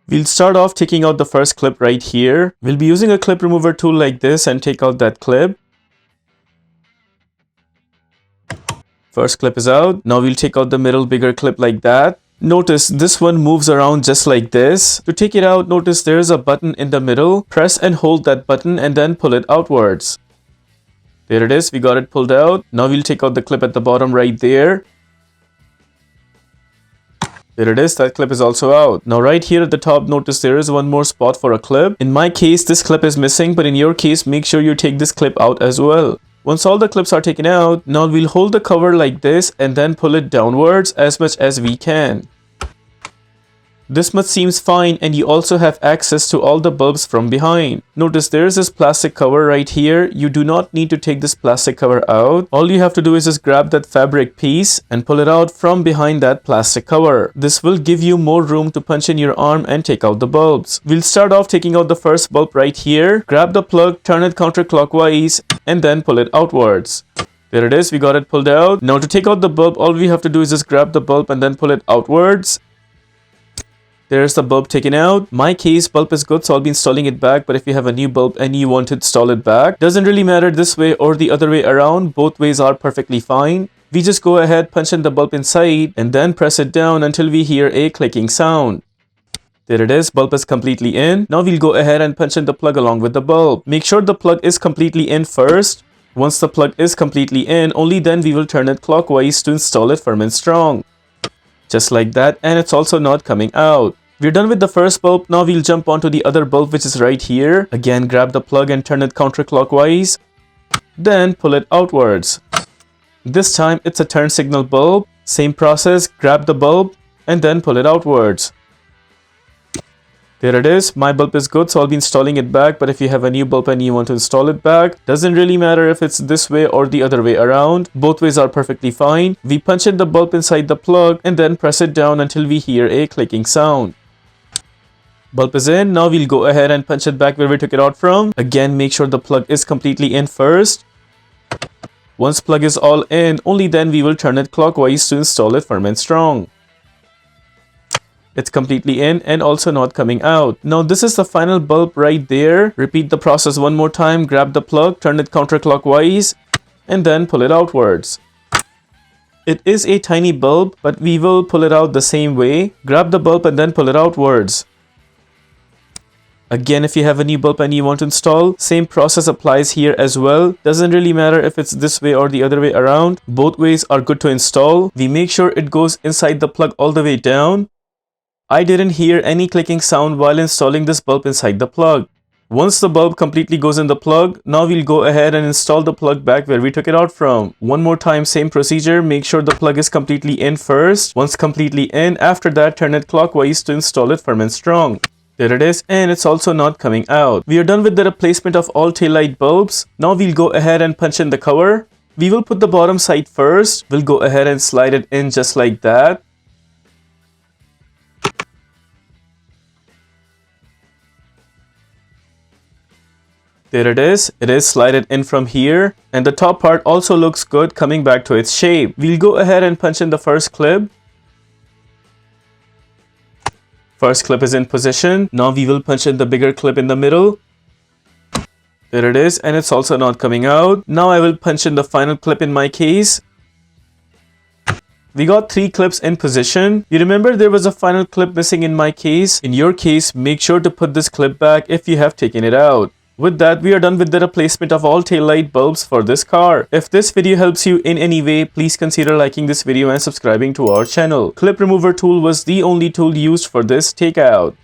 We'll start off taking out the first clip right here. We'll be using a clip remover tool like this and take out that clip. First clip is out. Now we'll take out the middle bigger clip like that. Notice this one moves around just like this. To take it out, notice there is a button in the middle. Press and hold that button and then pull it outwards. There it is, we got it pulled out. Now we'll take out the clip at the bottom right there. There it is, that clip is also out. Now right here at the top, notice there is one more spot for a clip. In my case, this clip is missing, but in your case, make sure you take this clip out as well. Once all the clips are taken out, now we'll hold the cover like this and then pull it downwards as much as we can. This much seems fine, and you also have access to all the bulbs from behind. Notice there is this plastic cover right here. You do not need to take this plastic cover out. All you have to do is just grab that fabric piece and pull it out from behind that plastic cover. This will give you more room to punch in your arm and take out the bulbs. We'll start off taking out the first bulb right here. Grab the plug, turn it counterclockwise, and then pull it outwards. There it is, we got it pulled out. Now to take out the bulb, all we have to do is just grab the bulb and then pull it outwards. There's the bulb taken out. My case, bulb is good, so I'll be installing it back. But if you have a new bulb and you want to install it back, doesn't really matter this way or the other way around. Both ways are perfectly fine. We just go ahead, punch in the bulb inside, and then press it down until we hear a clicking sound. There it is, bulb is completely in. Now we'll go ahead and punch in the plug along with the bulb. Make sure the plug is completely in first. Once the plug is completely in, only then we will turn it clockwise to install it firm and strong. Just like that, and it's also not coming out. We're done with the first bulb. Now we'll jump onto the other bulb, which is right here. Again, grab the plug and turn it counterclockwise. Then pull it outwards. This time it's a turn signal bulb. Same process, grab the bulb and then pull it outwards. There it is. My bulb is good, so I'll be installing it back. But if you have a new bulb and you want to install it back, doesn't really matter if it's this way or the other way around. Both ways are perfectly fine. We punch in the bulb inside the plug and then press it down until we hear a clicking sound. Bulb is in. Now we'll go ahead and punch it back where we took it out from. Again, make sure the plug is completely in first. Once plug is all in, only then we will turn it clockwise to install it firm and strong. It's completely in and also not coming out. Now this is the final bulb right there. Repeat the process one more time. Grab the plug, turn it counterclockwise, and then pull it outwards. It is a tiny bulb, but we will pull it out the same way. Grab the bulb and then pull it outwards. Again, if you have a new bulb and you want to install, same process applies here as well. Doesn't really matter if it's this way or the other way around. Both ways are good to install. We make sure it goes inside the plug all the way down. I didn't hear any clicking sound while installing this bulb inside the plug. Once the bulb completely goes in the plug, now we'll go ahead and install the plug back where we took it out from. One more time, same procedure. Make sure the plug is completely in first. Once completely in, after that, turn it clockwise to install it firm and strong. There it is, and it's also not coming out. We are done with the replacement of all taillight bulbs. Now we'll go ahead and punch in the cover. We will put the bottom side first. We'll go ahead and slide it in just like that. There it is slided in from here, and the top part also looks good coming back to its shape. We'll go ahead and punch in the first clip. First clip is in position. Now we will punch in the bigger clip in the middle. There it is, and it's also not coming out. Now I will punch in the final clip in my case. We got 3 clips in position. You remember there was a final clip missing in my case. In your case, make sure to put this clip back if you have taken it out. With that, we are done with the replacement of all taillight bulbs for this car. If this video helps you in any way, please consider liking this video and subscribing to our channel. Clip remover tool was the only tool used for this takeout.